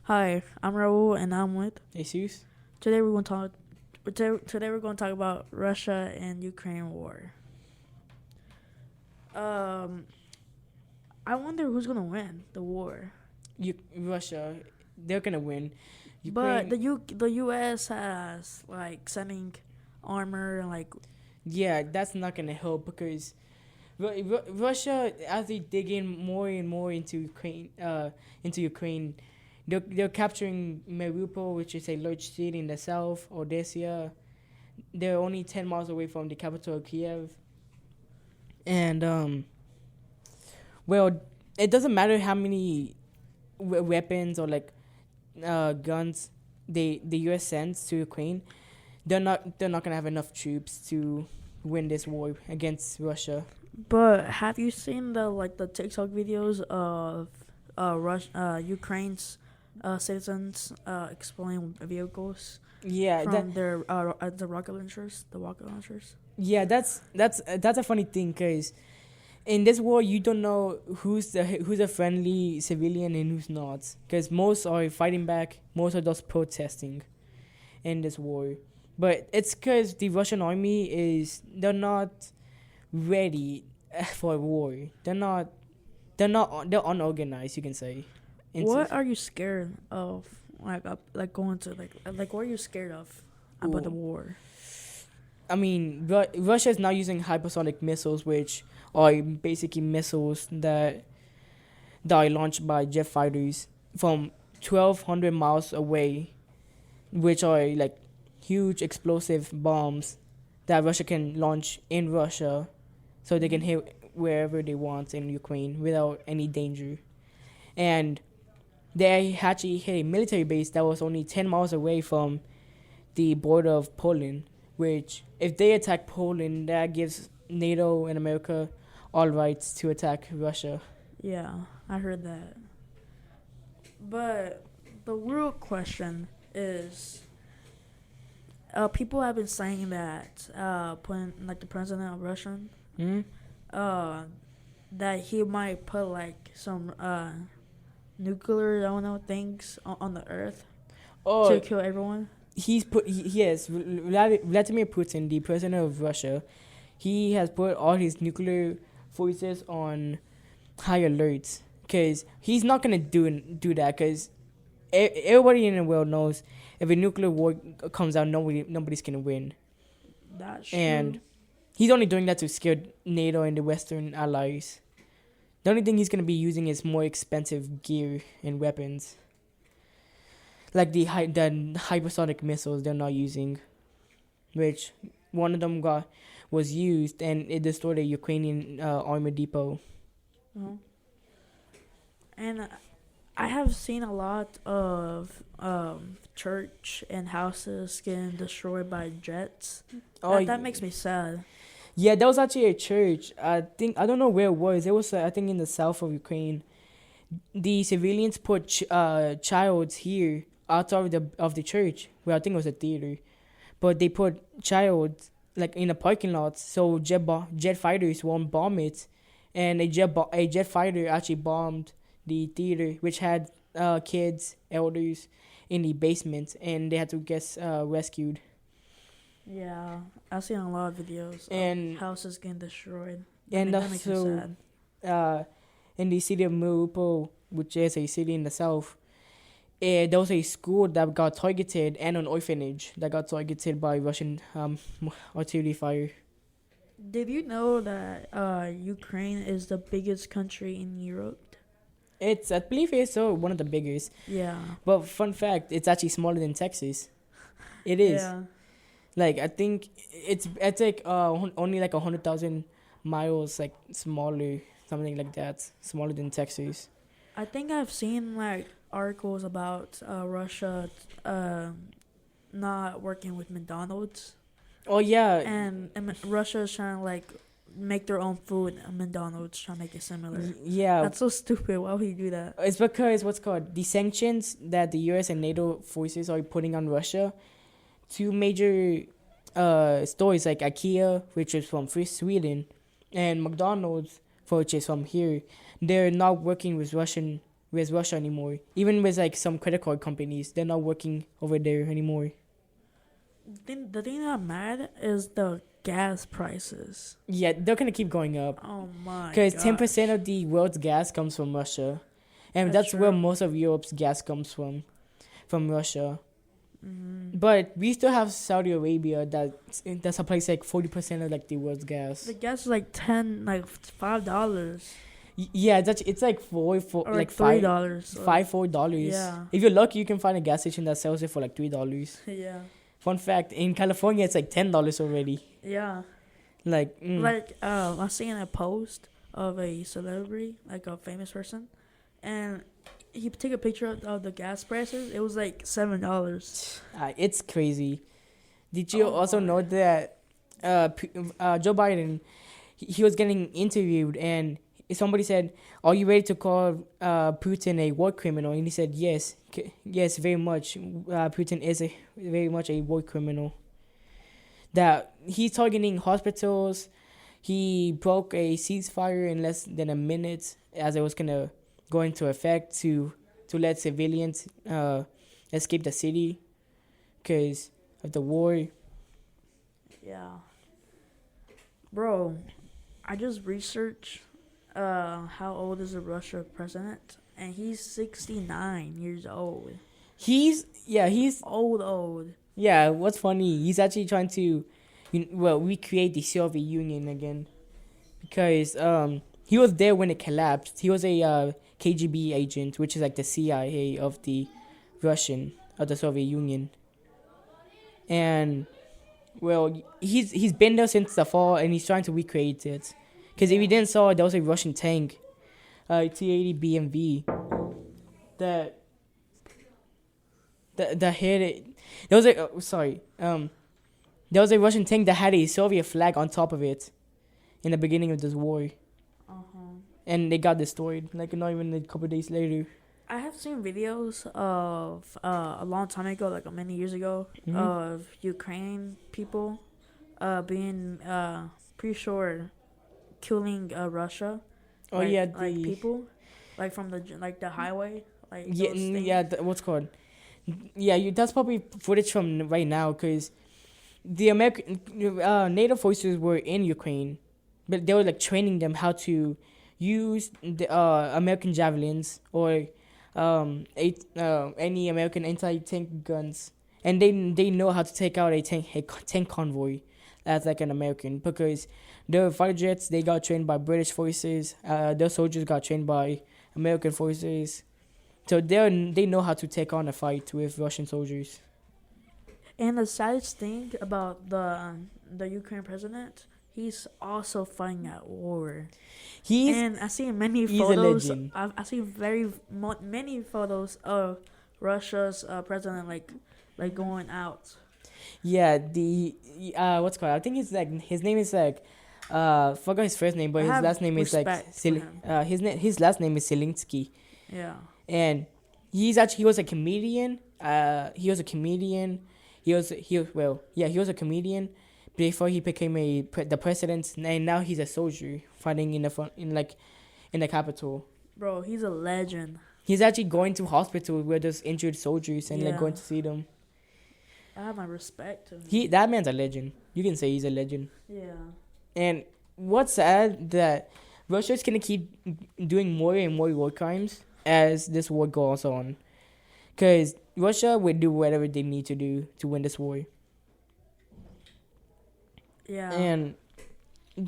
Hi, I'm Raul, and I'm with. Jesus. Today we're going to talk. Today we're going to talk about Russia and Ukraine war. Um, I wonder who's going to win the war. Russia, they're gonna win. But Ukraine, the U.S. has like sending armor and like yeah, that's not gonna help because Russia, as they dig in more and more into Ukraine, they're capturing Mariupol, which is a large city in the south, Odessa. They're only 10 miles away from the capital of Kiev, and well, it doesn't matter how many weapons or guns the U.S. sends to Ukraine. They're not gonna have enough troops to win this war against Russia. But have you seen the TikTok videos of Ukraine's citizens exploring vehicles Yeah, that from their the rocket launchers, the rocket launchers? yeah that's a funny thing because in this war you don't know who's a friendly civilian and who's not because most are fighting back, most are just protesting in this war. But it's because the Russian army they're not ready for a war. They're unorganized, you can say. What are you scared of? Like going to what are you scared of about the Ooh. war? I mean, Russia is now using hypersonic missiles, which are basically missiles that are launched by jet fighters from 1,200 miles away, which are like huge explosive bombs that Russia can launch in Russia, so they can hit wherever they want in Ukraine without any danger. And they actually hit a military base that was only 10 miles away from the border of Poland, which, if they attack Poland, that gives NATO and America all rights to attack Russia. Yeah, I heard that. But the real question is, people have been saying that the president of Russia, Hmm? uh, that he might put like some nuclear, I don't know, things on the earth to Oh, kill everyone. yes, Vladimir Putin, the president of Russia, he has put all his nuclear forces on high alert because he's not gonna do that because everybody in the world knows if a nuclear war comes out, nobody's gonna win. That's true. And he's only doing that to scare NATO and the Western allies. The only thing he's gonna be using is more expensive gear and weapons, like the hypersonic missiles they're not using, which one of them was used and it destroyed a Ukrainian armor depot. Uh-huh. And I have seen a lot of church and houses getting destroyed by jets. Oh, That makes me sad. yeah, there was actually a church. I don't know where it was. It was I think in the south of Ukraine. The civilians put childs here outside of the church, where I think it was a theater, but they put child like in the parking lot so jet fighters won't bomb it, and a jet fighter actually bombed the theater, which had kids, elders in the basement, and they had to get rescued. Yeah, I've seen a lot of videos And of houses getting destroyed. and That makes me also sad. uh, in the city of Mariupol, which is a city in the south, there was a school that got targeted and an orphanage that got targeted by Russian artillery fire. Did you know that Ukraine is the biggest country in Europe? I believe it's one of the biggest. Yeah. But fun fact, it's actually smaller than Texas. It is. Yeah. Like I think it's like only like 100,000 miles like smaller, something like that, smaller than Texas. I think I've seen like articles about Russia not working with McDonald's, Oh yeah, and Russia is trying to like make their own food, and McDonald's trying to make it similar. yeah. That's so stupid. Why would you do that? It's because what's called the sanctions that the U.S. and NATO forces are putting on Russia. Two major stores like IKEA, which is from Sweden, and McDonald's, which is from here. They're not working with with Russia anymore. Even with like some credit card companies, they're not working over there anymore. The thing that I'm mad is the gas prices. Yeah, they're gonna keep going up Oh my because god. 10% of the world's gas comes from Russia, and that's where true. most of Europe's gas comes from Russia. Mm-hmm. But we still have Saudi Arabia that supplies like 40% of like the world's gas. The gas is like $5. Yeah, it's like four Or like $3. $4. Yeah. If you're lucky, you can find a gas station that sells it for like $3. Yeah. Fun fact: in California, it's like $10 already. Yeah. Like, I seen a post of a celebrity, like a famous person, and he took a picture of the gas prices. It was like $7. It's crazy. Did you Oh also my. know that Joe Biden, he was getting interviewed and somebody said, "Are you ready to call Putin a war criminal?" And he said, "Yes, yes, very much. Putin is very much a war criminal. That he's targeting hospitals. He broke a ceasefire in less than a minute as it was gonna go into effect to let civilians escape the city because of the war." Yeah. Bro, I just researched how old is the Russia president, and he's 69 years old. He's Old. yeah. What's funny? He's actually trying to, recreate the Soviet Union again, because he was there when it collapsed. He was a KGB agent, which is like the CIA of the Soviet Union, and he's been there since the fall, and he's trying to recreate it. Because if you didn't saw it, there was a Russian tank, T-80 BMV, that had it. There was there was a Russian tank that had a Soviet flag on top of it, in the beginning of this war, and they got destroyed. Like not even a couple of days later. I have seen videos of a long time ago, like many years ago, Mhm. of Ukraine people being pretty sure killing Russia. Oh like, yeah, like people, like from the highway, like yeah, those things. what's called? Yeah, that's probably footage from right now because the American NATO forces were in Ukraine, but they were like training them how to use the American javelins or any American anti-tank guns, and they know how to take out a tank convoy as like an American because their fighter jets they got trained by British forces, their soldiers got trained by American forces, so they know how to take on a fight with Russian soldiers. And the saddest thing about the Ukraine president, he's also fighting at war. And I see many he's photos. a legend. I see many photos of Russia's president like going out. Yeah, the what's called? I think it's like his name is like forgot his first name, but I his have last name is like respect for him. his last name is Zelensky, Yeah. and he was a comedian. He was a comedian. He was a comedian before he became the president, and now he's a soldier fighting in the capital. Bro, he's a legend. He's actually going to hospitals where there's injured soldiers and like Yeah. going to see them. I have my respect to him. That man's a legend. You can say he's a legend. Yeah. And what's sad that Russia's gonna keep doing more and more war crimes as this war goes on, because Russia would do whatever they need to do to win this war. Yeah. And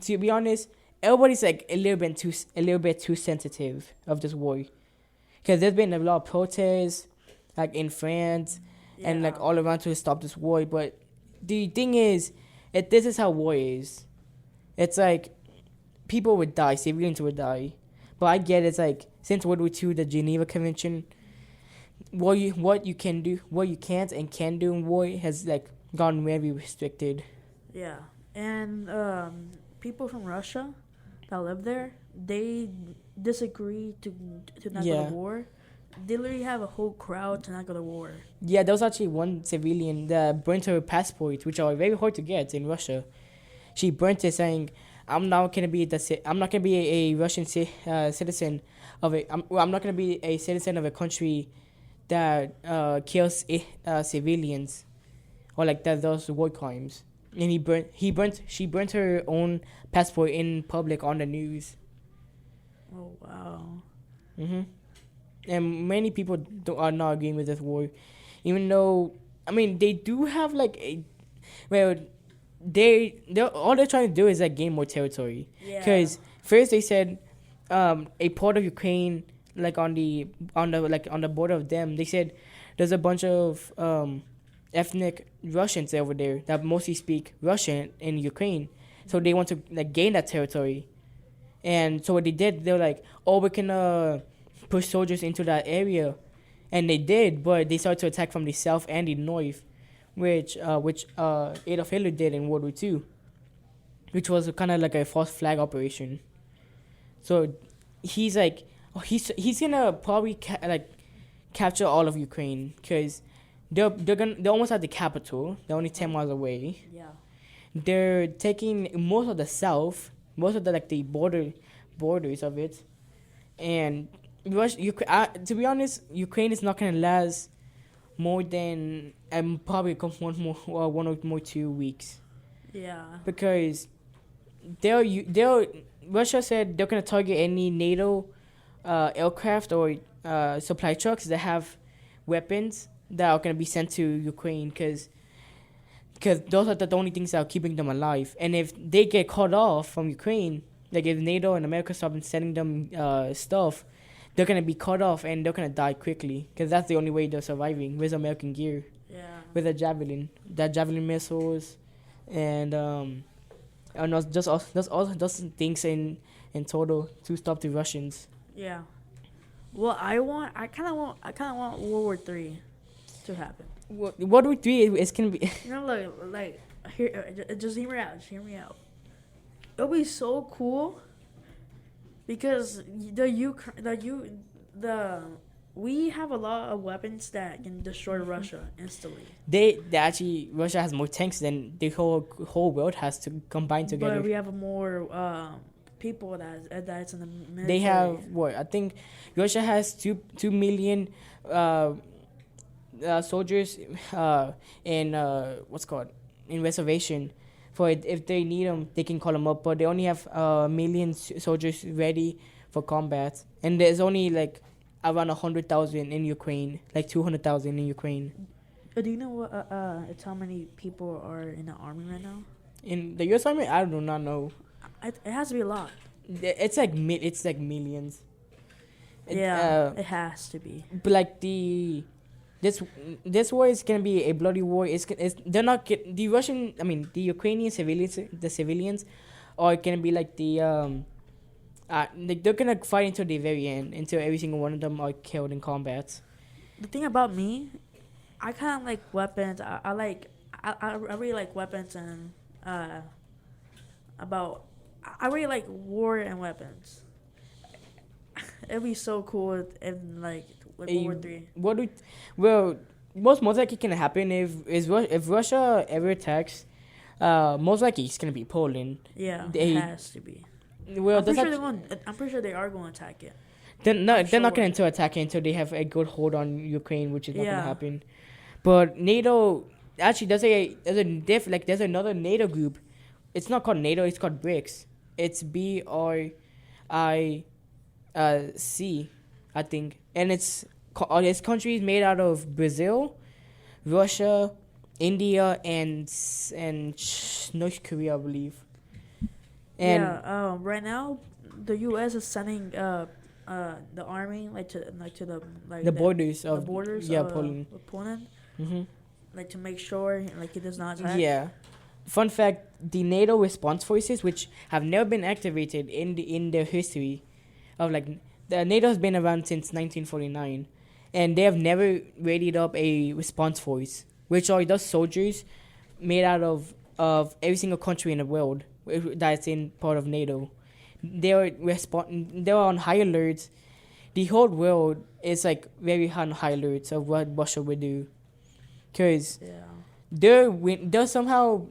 to be honest, everybody's like a little bit too sensitive of this war, because there's been a lot of protests, like in France and like all around to stop this war. But the thing is, this is how war is. It's like people would die, civilians would die. But I get it's like since World War II, the Geneva Convention, what you can do, what you can't and can do in war has like gotten very restricted. Yeah. And people from Russia that live there, they disagree to not go Yeah. to war. They literally have a whole crowd to not go to war. Yeah, there was actually one civilian that burnt her passport, which are very hard to get in Russia. She burnt it saying, I'm not gonna be a Russian citizen of it. I'm not gonna be a citizen of a country that kills civilians or like that does war crimes. And she burnt her own passport in public on the news. Oh wow. Hmm. And many people are not agreeing with this war, even though I mean they do have like a well they all they're trying to do is like gain more territory. Yeah. Because first they said a part of Ukraine like on the border of them they said there's a bunch of ethnic Russians over there that mostly speak Russian in Ukraine, so they want to like gain that territory. And so what they did, they were like, oh, we can push soldiers into that area, and they did, but they started to attack from the south and the north, which Adolf Hitler did in World War II, which was kind of like a false flag operation. So he's like, he's gonna probably capture all of Ukraine because they're almost at the capital. They're only 10 miles away. Yeah. They're taking most of the south, most of the like the borders of it, and to be honest, Ukraine is not gonna last more than probably one or more 2 weeks Yeah. because they'll Russia said they're gonna target any NATO aircraft or supply trucks that have weapons that are gonna be sent to Ukraine because those are the only things that are keeping them alive. And if they get cut off from Ukraine, like if NATO and America stop sending them stuff, they're gonna be cut off and they're gonna die quickly because that's the only way they're surviving with American gear, Yeah. with the javelin missiles, and that's all those things in total to stop the Russians. Yeah. Well, I kind of want World War III to happen. World War III is gonna be. You know, like here, just hear me out. Just hear me out. It'll be so cool because we have a lot of weapons that can destroy Russia instantly. They actually Russia has more tanks than the whole world has to combine together. But we have more people that's in the military. They have what I think Russia has 2 million soldiers in what's called in reservation for it. If they need them, they can call them up. But they only have a million soldiers ready for combat, and there's only like around 100,000 in Ukraine, like 200,000 in Ukraine. Do you know what? It's how many people are in the army right now? In the U.S. Army, I do not know. It has to be a lot. It's like millions. It has to be. But like this war is gonna be a bloody war. They're not the Russian. I mean the Ukrainian civilians are gonna be like they're gonna fight until the very end, until every single one of them are killed in combat. The thing about me, I kind of like weapons. I really like weapons and I really like war and weapons. It'd be so cool if like World War III. Most likely can happen if Russia ever attacks. Most likely it's gonna be Poland. Yeah, it has to be. Well, I'm pretty sure they are going to attack it. They're not going to attack it until they have a good hold on Ukraine, which is not going to happen. But NATO actually there's another NATO group. It's not called NATO. It's called BRICS. It's BRIC, I think, and it's countries made out of Brazil, Russia, India, and North Korea, I believe. And right now, the U.S. is sending the army to the borders of Poland. Poland, Mm-hmm. like to make sure it does not attack. Yeah. Fun fact: the NATO response forces, which have never been activated in their history, of the NATO has been around since 1949, and they have never raided up a response force, which are those soldiers made out of every single country in the world that's in part of NATO. They are on high alert. The whole world is very on high alert of what Russia would do, because they're somehow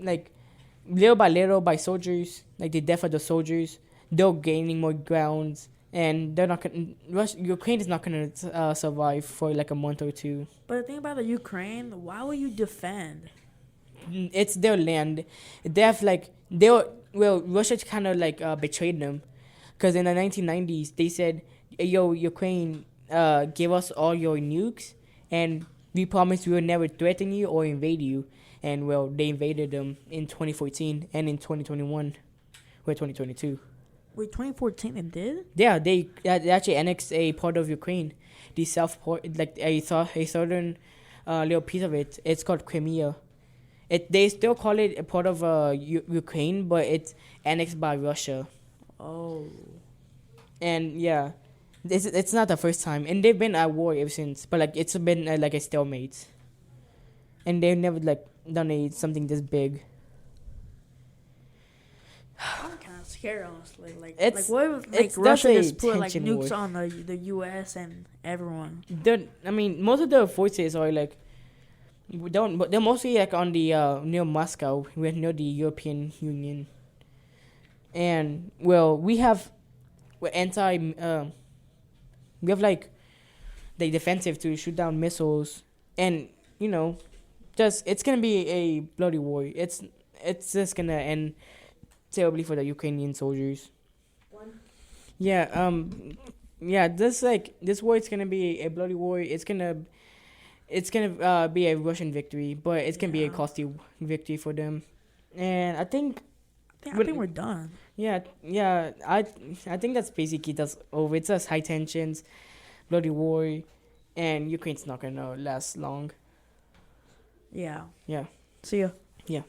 little by little, by soldiers, like the death of the soldiers, they're gaining more grounds, and they're not gonna. Ukraine is not gonna survive for like a month or two. But the thing about the Ukraine, why would you defend? It's their land. They have like they were well. Russia kind of like betrayed them, because in the 1990s they said, "Hey, yo, Ukraine, give us all your nukes, and we promise we will never threaten you or invade you." And well, they invaded them in 2014 and in 2021, or 2022. Wait, 2014 it did? Yeah, they actually annexed a part of Ukraine, the south part, like a southern little piece of it. It's called Crimea. They still call it a part of Ukraine, but it's annexed by Russia. Oh. And yeah, it's not the first time, and they've been at war ever since. But like it's been like a stalemate, and they've never like done something this big. I'm kind of scared, honestly. It's- what if it's Russia definitely just put like tension nukes war. on the U.S. and everyone? I mean, most of the forces are like but they're mostly like on the near Moscow, near the European Union. And well, we have we have like the defensive to shoot down missiles, and just it's gonna be a bloody war. It's just gonna end terribly for the Ukrainian soldiers. Yeah, this war is gonna be a bloody war. It's gonna be a Russian victory, but it's gonna be a Yeah. costly victory for them. And I think I think we're done. I think that's basically that's over. It's just high tensions, bloody war, and Ukraine's not gonna last long. Yeah. Yeah. See ya. Yeah.